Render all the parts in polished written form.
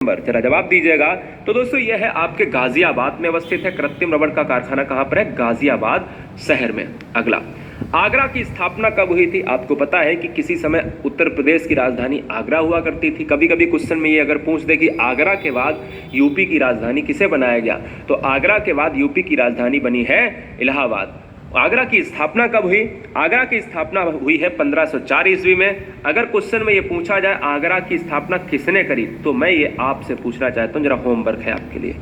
Number जरा जवाब दीजिएगा। तो दोस्तों यह है आपके गाजियाबाद में अवस्थित है। कृत्रिम रबड़ का कारखाना कहां पर है? गाजियाबाद शहर में। अगला, आगरा की स्थापना कब हुई थी? आपको पता है कि किसी समय उत्तर प्रदेश की राजधानी आगरा हुआ करती थी। कभी कभी क्वेश्चन में ये अगर पूछ दे कि आगरा के बाद यूपी की राजधानी किसे बनाया गया, तो आगरा के बाद यूपी की राजधानी बनी है इलाहाबाद। आगरा की स्थापना कब हुई? आगरा की स्थापना हुई है 1504 ईस्वी में। अगर क्वेश्चन में ये पूछा जाए आगरा की स्थापना किसने करी, तो मैं ये आपसे पूछना चाहता हूँ, जरा होमवर्क है आपके लिए।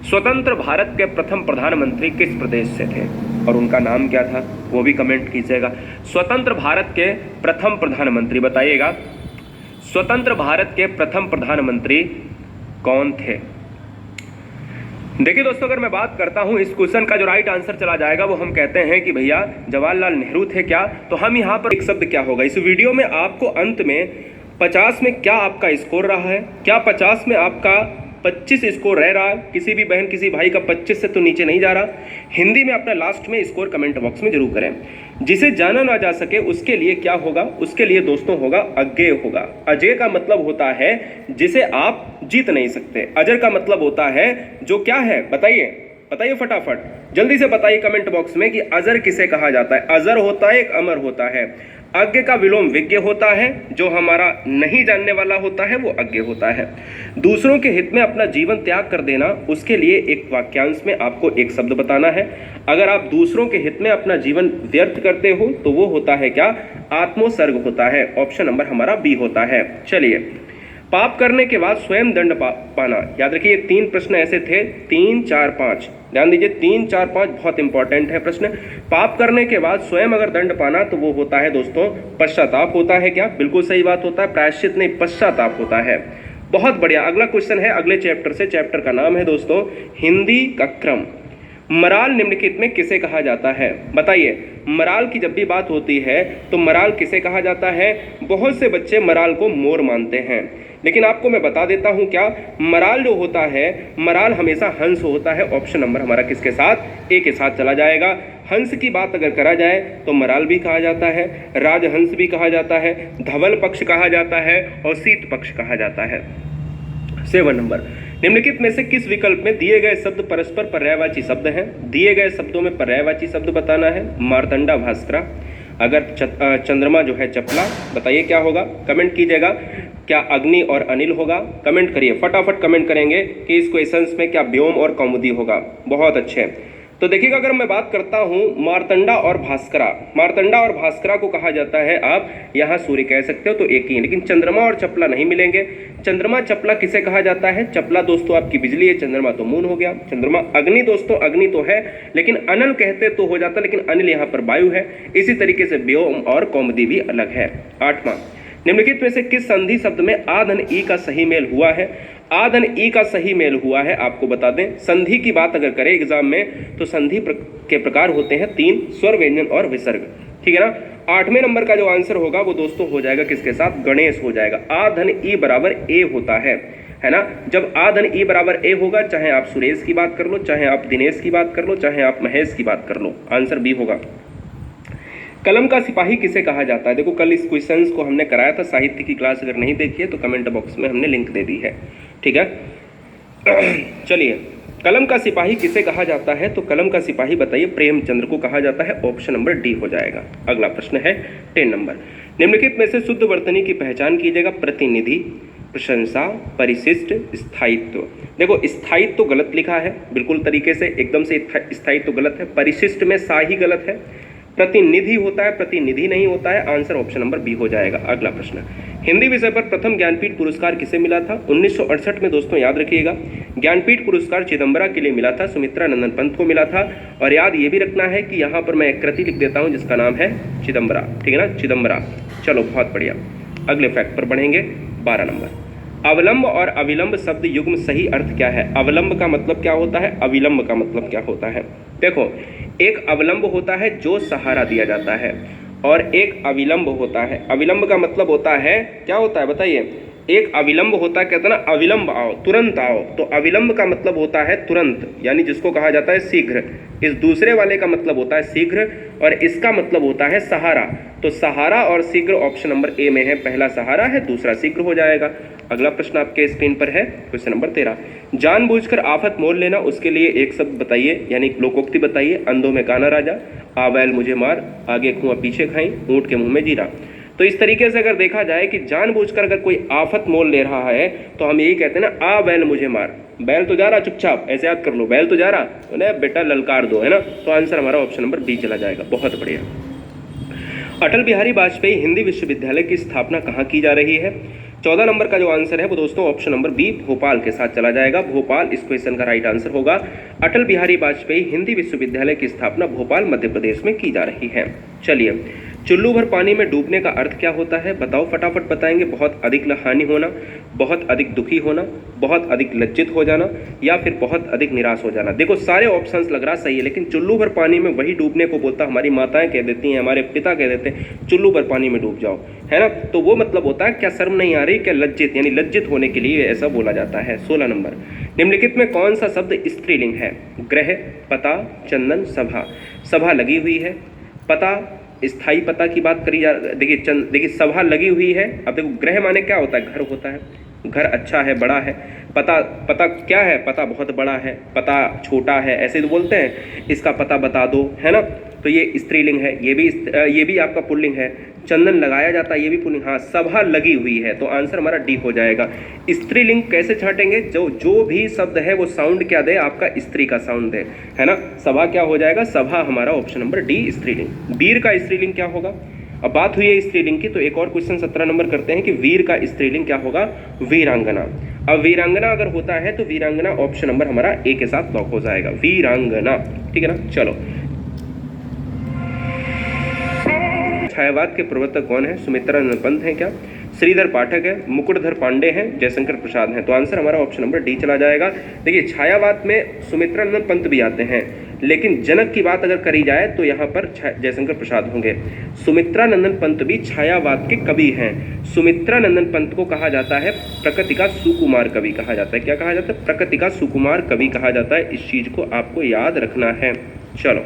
स्वतंत्र भारत के प्रथम प्रधानमंत्री किस प्रदेश से थे और उनका नाम क्या था, वो भी कमेंट कीजिएगा। स्वतंत्र भारत के प्रथम प्रधानमंत्री बताइएगा, स्वतंत्र भारत के प्रथम प्रधानमंत्री कौन थे? देखिए दोस्तों, अगर मैं बात करता हूं इस क्वेश्चन का जो राइट आंसर चला जाएगा वो हम कहते हैं कि भैया जवाहरलाल नेहरू थे। क्या? तो हम यहां पर एक शब्द क्या होगा इस वीडियो में आपको अंत में 50 में क्या आपका स्कोर रहा है, क्या 50 में आपका 25 स्कोर रह रहा है? किसी भी बहन किसी भाई का 25 से तो नीचे नहीं जा रहा। हिंदी में अपना लास्ट में स्कोर कमेंट बॉक्स में जरूर करें। जिसे जाना ना जा सके उसके लिए क्या होगा? उसके लिए दोस्तों होगा अज्ञेय होगा। अजय का मतलब होता है जिसे आप जीत नहीं सकते। अजर का मतलब होता है जो क्या है, बताइए बताइए फटाफट जल्दी से बताइए कमेंट बॉक्स में कि अजर किसे कहा जाता है। अजर होता है एक अमर होता है। अज्ञ का विलोम विज्ञ होता है, जो हमारा नहीं जानने वाला होता है वो अज्ञ होता है। दूसरों के हित में अपना जीवन त्याग कर देना, उसके लिए एक वाक्यांश में आपको एक शब्द बताना है। अगर आप दूसरों के हित में अपना जीवन व्यर्थ करते हो तो वो होता है क्या? आत्मोत्सर्ग होता है। ऑप्शन नंबर हमारा बी होता है। चलिए, पाप करने के बाद स्वयं दंड पाना, याद रखिए 3 प्रश्न ऐसे थे, 3 4 5, ध्यान दीजिए 3 4 5 बहुत इंपॉर्टेंट है प्रश्न। पाप करने के बाद स्वयं अगर दंड पाना तो वो होता है दोस्तों पश्चाताप होता है। क्या? बिल्कुल सही बात होता है, प्रायश्चित नहीं पश्चाताप होता है। बहुत बढ़िया। अगला क्वेश्चन है अगले चैप्टर से। चैप्टर का नाम है दोस्तों हिंदी का क्रम। मराल निम्नलिखित में किसे कहा जाता है? बताइए, मराल की जब भी बात होती है तो मराल किसे कहा जाता है? बहुत से बच्चे मराल को मोर मानते हैं, लेकिन आपको मैं बता देता हूं क्या मराल जो होता है, मराल हमेशा हंस होता है। ऑप्शन नंबर हमारा किसके साथ? ए के साथ चला जाएगा। हंस की बात अगर करा जाए तो मराल भी कहा जाता है, राजहंस भी कहा जाता है, धवल पक्ष कहा जाता है और शीत पक्ष कहा जाता है। 7 नंबर, निम्नलिखित में से किस विकल्प में दिए गए शब्द परस्पर पर्यायवाची शब्द हैं? दिए गए शब्दों में पर्यायवाची शब्द बताना है। मार्तंडा भास्करा, अगर चंद्रमा जो है चपला, बताइए क्या होगा, कमेंट कीजिएगा। क्या अग्नि और अनिल होगा? कमेंट करिए, फटाफट कमेंट करेंगे कि इस क्वेश्चंस में क्या व्योम और कौमुदी होगा। बहुत अच्छे। तो देखिएगा, अगर मैं बात करता हूं मार्तंडा और भास्करा, मार्तंडा और भास्करा को कहा जाता है, आप यहां सूर्य कह सकते हो तो एक ही है, लेकिन चंद्रमा और चपला नहीं मिलेंगे। चंद्रमा चपला किसे कहा जाता है? चपला दोस्तों आपकी बिजली है, चंद्रमा तो मून हो गया। चंद्रमा अग्नि दोस्तों अग्नि तो है, लेकिन अनल कहते तो हो जाता, लेकिन अनिल यहाँ पर वायु है। इसी तरीके से व्योम और कौमुदी भी अलग है। 8वां, निम्नलिखित में से किस संधि शब्द में आ धन ई का सही मेल हुआ है? आ धन ई का सही मेल हुआ है, आपको बता दें। संधि की बात अगर करें एग्जाम में तो संधि के प्रकार होते हैं 3, स्वर व्यंजन और विसर्ग, ठीक है ना। 8वें नंबर का जो आंसर होगा वो दोस्तों हो जाएगा किसके साथ? गणेश हो जाएगा। आ धन ई बराबर ए होता है ना। जब आ धन ई बराबर ए होगा, चाहे आप सुरेश की बात कर लो, चाहे आप दिनेश की बात कर लो, चाहे आप महेश की बात कर लो, आंसर बी होगा। कलम का सिपाही किसे कहा जाता है? देखो कल इस क्वेश्चंस को हमने कराया था, साहित्य की क्लास अगर नहीं देखी है तो कमेंट बॉक्स में हमने लिंक दे दी है, ठीक है। चलिए, कलम का सिपाही किसे कहा जाता है? तो कलम का सिपाही बताइए प्रेमचंद्र को कहा जाता है। ऑप्शन नंबर डी हो जाएगा। अगला प्रश्न है 10 नंबर, निम्नलिखित में से शुद्ध वर्तनी की पहचान कीजिएगा। प्रतिनिधि, प्रशंसा, परिशिष्ट, स्थायित्व। देखो स्थायित्व तो गलत लिखा है, बिल्कुल तरीके से एकदम से स्थायित्व गलत है। परिशिष्ट में सा ही गलत है। प्रतिनिधि होता है, प्रतिनिधि नहीं होता है। आंसर ऑप्शन नंबर बी हो जाएगा। अगला प्रश्न, हिंदी विषय पर प्रथम ज्ञानपीठ पुरस्कार किसे मिला था? 1968 में दोस्तों याद रखिएगा। ज्ञानपीठ पुरस्कार चिदम्बरा के लिए मिला था, सुमित्रा नंदन पंत को मिला था। और याद ये भी रखना है कि यहाँ पर मैं एक कृति लिख देता हूँ जिसका नाम है चिदम्बरा, ठीक है ना, चिदम्बरा। चलो बहुत बढ़िया, अगले फैक्ट पर बढ़ेंगे। 12 नंबर, अवलंब और अविलंब शब्द युग्म सही अर्थ क्या है? अवलंब का मतलब क्या होता है? अविलंब का मतलब क्या होता है? देखो, एक अवलंब होता है जो सहारा दिया जाता है और एक अविलंब होता है। अविलंब का मतलब होता है क्या होता है बताइए? एक अविलंब होता है, कहते हैं ना अविलंब आओ, तुरंत आओ, तो अविलंब का मतलब होता है तुरंत, यानी जिसको कहा जाता है शीघ्र। इस दूसरे वाले का मतलब होता है शीघ्र और इसका मतलब होता है सहारा। तो सहारा और शीघ्र ऑप्शन नंबर ए में है, पहला सहारा है, दूसरा शीघ्र हो जाएगा। अगला प्रश्न आपके स्क्रीन पर है, क्वेश्चन नंबर 13। जानबूझकर आफत मोल लेना, उसके लिए एक शब्द बताइए, यानी लोकोक्ति बताइए। अंधों में काना राजा, आ बैल मुझे मार, आगे कुआं पीछे खाई, ऊँट के मुंह में जीरा। तो इस तरीके से अगर देखा जाए कि जानबूझकर अगर कोई आफत मोल ले रहा है तो हम यही कहते हैं ना, आ बैल मुझे मार। बैल तो जा रहा, चुपचाप ऐसे याद कर लो, बैल तो जा रहा तो ना बेटा ललकार दो, है ना। तो आंसर हमारा ऑप्शन नंबर बी चला जाएगा। बहुत बढ़िया। अटल बिहारी वाजपेयी हिंदी विश्वविद्यालय की स्थापना कहाँ की जा रही है? 14 नंबर का जो आंसर है वो दोस्तों ऑप्शन नंबर बी भोपाल के साथ चला जाएगा। भोपाल इस क्वेश्चन का राइट आंसर होगा। अटल बिहारी वाजपेयी हिंदी विश्वविद्यालय की स्थापना भोपाल मध्य प्रदेश में की जा रही है। चलिए, चुल्लू भर पानी में डूबने का अर्थ क्या होता है? बताओ, फटाफट बताएंगे। बहुत अधिक हानि होना, बहुत अधिक दुखी होना, बहुत अधिक लज्जित हो जाना, या फिर बहुत अधिक निराश हो जाना। देखो सारे ऑप्शंस लग रहा सही है, लेकिन चुल्लू भर पानी में वही डूबने को बोलता, हमारी माताएं कह देती हैं, हमारे पिता कह देते हैं चुल्लू भर पानी में डूब जाओ, है ना। तो वो मतलब होता है क्या शर्म नहीं आ रही, क्या लज्जित, यानी लज्जित होने के लिए ऐसा बोला जाता है। 16 नंबर, निम्नलिखित में कौन सा शब्द स्त्रीलिंग है? ग्रह, पता, चंदन, सभा। सभा लगी हुई है, पता स्थाई पता की बात करी जा, देखिए सभा लगी हुई है। अब देखो ग्रह माने क्या होता है? घर होता है, घर अच्छा है, बड़ा है। पता, पता क्या है? पता बहुत बड़ा है, पता छोटा है, ऐसे तो बोलते हैं, इसका पता बता दो, है ना। तो ये स्त्रीलिंग है, ये भी आपका पुल्लिंग है। चंदन लगाया जाता है, ये भी पुल्लिंग। हाँ, सभा लगी हुई है, तो आंसर हमारा डी हो जाएगा। स्त्रीलिंग कैसे छाटेंगे? जो भी शब्द है वो साउंड क्या दे? आपका स्त्री का साउंड दे, है ना। सभा क्या हो जाएगा? सभा हमारा ऑप्शन नंबर डी स्त्रीलिंग। वीर का स्त्रीलिंग क्या होगा? अब बात हुई है स्त्रीलिंग की, तो एक और क्वेश्चन 17 नंबर करते हैं कि वीर का स्त्रीलिंग क्या होगा? वीरांगना। अब वीरांगना अगर होता है तो वीरांगना ऑप्शन नंबर हमारा ए के साथ लॉक हो जाएगा, वीरांगना, ठीक है ना। चलो, छायावाद के प्रवर्तक कौन है? सुमित्रानंद पंत हैं क्या? श्रीधर पाठक है, मुकुटधर पांडे हैं, जयशंकर प्रसाद हैं। तो आंसर हमारा ऑप्शन नंबर डी चला जाएगा। देखिए छायावाद में सुमित्रानंद पंत भी आते हैं, लेकिन जनक की बात अगर करी जाए तो यहाँ पर जयशंकर प्रसाद होंगे। सुमित्रानंदन पंत भी छायावाद के कवि हैं। सुमित्रानंदन पंत को कहा जाता है प्रकृति का सुकुमार कवि कहा जाता है। क्या कहा जाता है? प्रकृति का सुकुमार कवि कहा जाता है। इस चीज को आपको याद रखना है। चलो,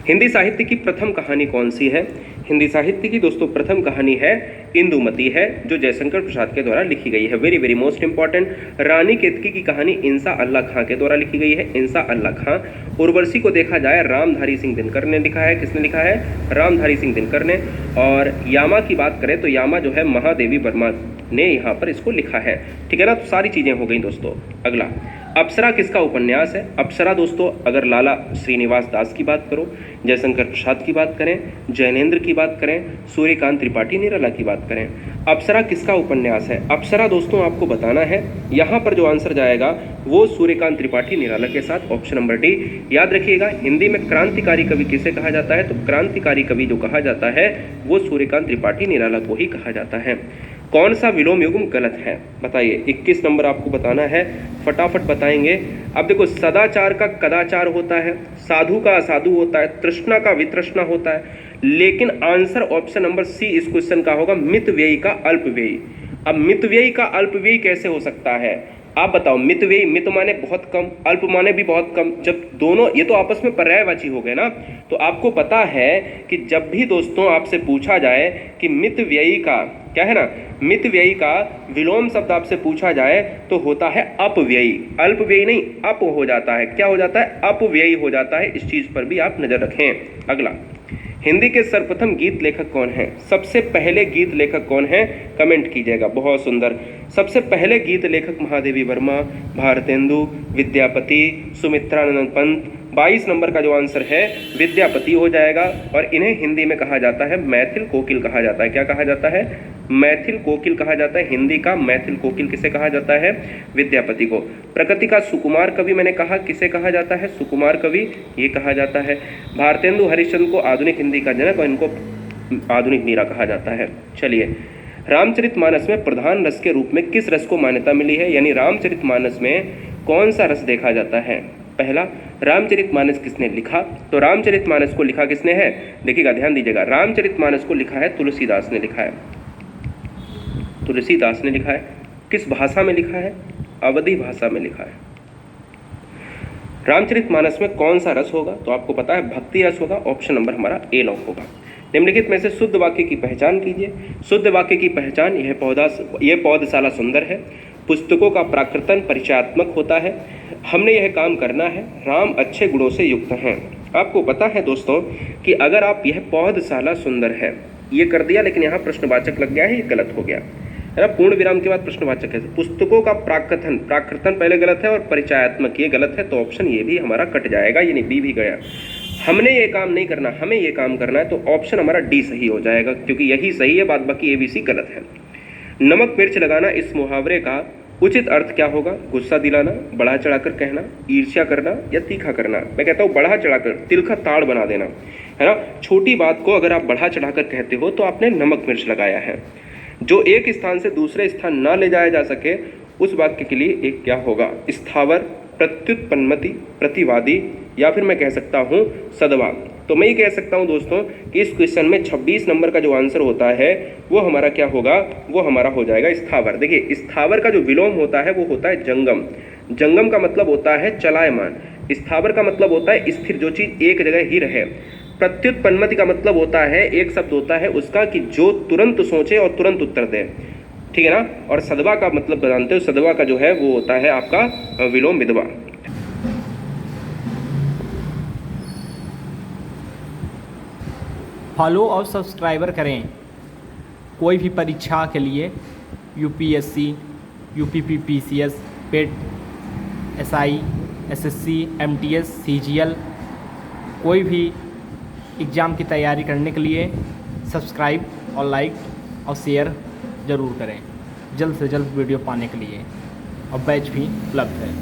हिंदी साहित्य की प्रथम कहानी कौन सी है? हिंदी साहित्य की दोस्तों प्रथम कहानी है इंदुमती है, जो जयशंकर प्रसाद के द्वारा लिखी गई है। Very very most important. Rani Ketki की कहानी इंसा अल्लाह खां के द्वारा लिखी गई है, इंसा अल्लाह खां। उर्वशी को देखा जाए रामधारी सिंह दिनकर ने लिखा है। किसने लिखा है? रामधारी सिंह दिनकर ने। और यामा की बात करें तो यामा जो है महादेवी वर्मा ने यहाँ पर इसको लिखा है, ठीक है ना। तो सारी चीजें हो गई दोस्तों। अगला, अप्सरा किसका उपन्यास है? अप्सरा दोस्तों अगर लाला श्रीनिवास दास की बात करो, जयशंकर प्रसाद की बात करें, जैनेन्द्र की बात करें, सूर्यकांत त्रिपाठी निराला की बात करें, अप्सरा किसका उपन्यास है? अप्सरा दोस्तों आपको बताना है, यहाँ पर जो आंसर जाएगा वो सूर्यकांत त्रिपाठी निराला के साथ ऑप्शन नंबर डी। याद रखिएगा, हिंदी में क्रांतिकारी कवि किसे कहा जाता है? तो क्रांतिकारी कवि जो कहा जाता है वो सूर्यकांत त्रिपाठी निराला को ही कहा जाता है। कौन सा विलोम युग्म गलत है? बताइए। 21 नंबर आपको बताना है, फटाफट बताएंगे। अब देखो, सदाचार का कदाचार होता है, साधु का असाधु होता है, तृष्णा का वितृष्णा होता है, लेकिन आंसर ऑप्शन नंबर सी इस क्वेश्चन का होगा मितव्ययी का अल्पव्ययी। अब मितव्ययी का अल्पव्ययी कैसे हो सकता है? आप बताओ। मितव्ययी, मित माने बहुत कम, अल्प माने भी बहुत कम, जब दोनों ये तो आपस में पर्यायवाची हो गए ना। तो आपको पता है कि जब भी दोस्तों आपसे पूछा जाए कि मितव्ययी का क्या है ना, मितव्ययी का विलोम शब्द आपसे पूछा जाए तो होता है अपव्ययी। अल्पव्ययी नहीं, अप हो जाता है। क्या हो जाता है? अपव्ययी हो जाता है। इस चीज पर भी आप नजर रखें। अगला, हिंदी के सर्वप्रथम गीत लेखक कौन है? सबसे पहले गीत लेखक कौन है? कमेंट कीजिएगा। बहुत सुंदर। सबसे पहले गीत लेखक महादेवी वर्मा, भारतेंदु, विद्यापति, सुमित्रानंद पंत। 22 नंबर का जो आंसर है विद्यापति हो जाएगा। और इन्हें हिंदी में कहा जाता है मैथिल कोकिल कहा जाता है। क्या कहा जाता है? मैथिल कोकिल कहा जाता है। हिंदी का मैथिल कोकिल किसे कहा जाता है? विद्यापति को। प्रकृति का सुकुमार कवि मैंने कहा किसे कहा जाता है? सुकुमार कवि ये कहा जाता है। भारतेंदु हरिश्चंद्र को आधुनिक हिंदी का जनक और इनको आधुनिक मीरा कहा जाता है। चलिए, रामचरितमानस में प्रधान रस के रूप में किस रस को मान्यता मिली है? यानी रामचरितमानस में कौन सा रस देखा जाता है? पहला, रामचरितमानस किसने लिखा? तो रामचरितमानस को लिखा किसने है? देखिएगा, ध्यान दीजिएगा। रामचरितमानस को लिखा है तुलसीदास ने लिखा है। तुलसीदास ने लिखा है। किस भाषा में लिखा है? अवधी भाषा में लिखा है। रामचरितमानस में कौन सा रस होगा? तो आपको पता है भक्ति रस होगा। ऑप्शन नंबर हमारा ए लॉक होगा। निम्नलिखित में से शुद्ध वाक्य की पहचान कीजिए। शुद्ध वाक्य की पहचान, यह पौधशाला सुंदर है, पुस्तकों का प्राकृतन परिचयात्मक होता है, हमने यह काम करना है, राम अच्छे गुणों से युक्त हैं। आपको पता है दोस्तों कि अगर आप यह पौधशाला सुंदर है ये कर दिया, लेकिन यहाँ प्रश्नवाचक लग गया है, ये गलत हो गया है ना। पूर्ण विराम के बाद प्रश्नवाचक है। पुस्तकों का प्राकृतन, प्राकृतन पहले गलत है और परिचयात्मक ये गलत है, तो ऑप्शन ये भी हमारा कट जाएगा, यानी बी भी गया। हमने ये काम नहीं करना, हमें ये काम करना है, तो ऑप्शन हमारा डी सही हो जाएगा, क्योंकि यही सही है, बाद बाकी ए बी सी गलत है। नमक मिर्च लगाना, इस मुहावरे का उचित अर्थ क्या होगा? गुस्सा दिलाना, बढ़ा चढ़ाकर कहना, ईर्ष्या करना या तीखा करना। मैं कहता हूँ बढ़ा चढ़ाकर, तिल का ताड़ बना देना, है ना। छोटी बात को अगर आप बढ़ा चढ़ाकर कहते हो तो आपने नमक मिर्च लगाया है। जो एक स्थान से दूसरे स्थान ना ले जाया जा सके, उस वाक्य के लिए एक क्या होगा? स्थावर, प्रत्युत्पन्नमति, प्रतिवादी, या फिर मैं कह सकता हूँ सदवा। तो मैं ये कह सकता हूँ दोस्तों कि इस क्वेश्चन में 26 नंबर का जो आंसर होता है वो हमारा क्या होगा? वो हमारा हो जाएगा स्थावर। देखिए स्थावर का जो विलोम होता है वो होता है जंगम। जंगम का मतलब होता है चलायमान, स्थावर का मतलब होता है स्थिर, जो चीज़ एक जगह ही रहे। प्रत्युत्पन्नमति का मतलब होता है, एक शब्द होता है उसका कि जो तुरंत सोचे और तुरंत उत्तर दे, ठीक है ना। और सदवा का मतलब जानते हो, सदवा का जो है वो होता है आपका विलोम विधवा। फॉलो और सब्सक्राइबर करें। कोई भी परीक्षा के लिए यूपीएससी, यूपीपीसीएस, पेट, एसआई, एसएससी, एमटीएस, सीजीएल, कोई भी एग्ज़ाम की तैयारी करने के लिए सब्सक्राइब और लाइक और शेयर ज़रूर करें, जल्द से जल्द वीडियो पाने के लिए। और बैच भी उपलब्ध है,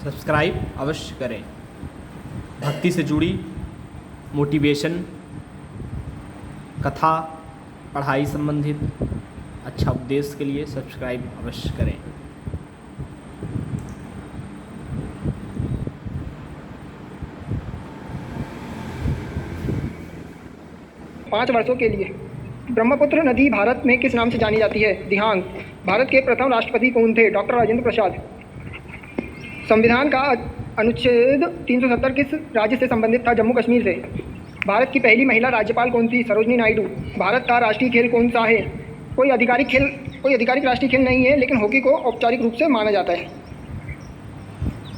सब्सक्राइब अवश्य करें। भक्ति से जुड़ी मोटिवेशन, कथा, पढ़ाई संबंधित अच्छा उपदेश के लिए सब्सक्राइब अवश्य करें। पाँच वर्षों के लिए ब्रह्मपुत्र नदी भारत में किस नाम से जानी जाती है? दिहांग। भारत के प्रथम राष्ट्रपति कौन थे? डॉक्टर राजेंद्र प्रसाद। संविधान का अनुच्छेद 370 किस राज्य से संबंधित था? जम्मू कश्मीर से। भारत की पहली महिला राज्यपाल कौन थी? सरोजनी नायडू। भारत का राष्ट्रीय खेल कौन सा है? कोई आधिकारिक राष्ट्रीय खेल नहीं है, लेकिन हॉकी को औपचारिक रूप से माना जाता है।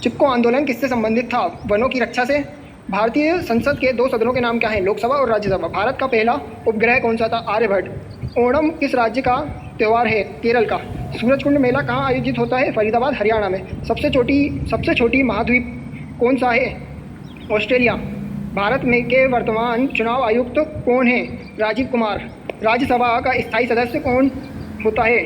चिपको आंदोलन किससे संबंधित था? वनों की रक्षा से। भारतीय संसद के दो सदनों के नाम क्या हैं? लोकसभा और राज्यसभा। भारत का पहला उपग्रह कौन सा था? आर्यभट्ट। ओणम किस राज्य का त्यौहार है? केरल का। सूरजकुंड मेला कहाँ आयोजित होता है? फरीदाबाद, हरियाणा में। सबसे छोटी महाद्वीप कौन सा है? ऑस्ट्रेलिया। भारत में के वर्तमान चुनाव आयुक्त कौन हैं? राजीव कुमार। राज्यसभा का स्थायी सदस्य कौन होता है?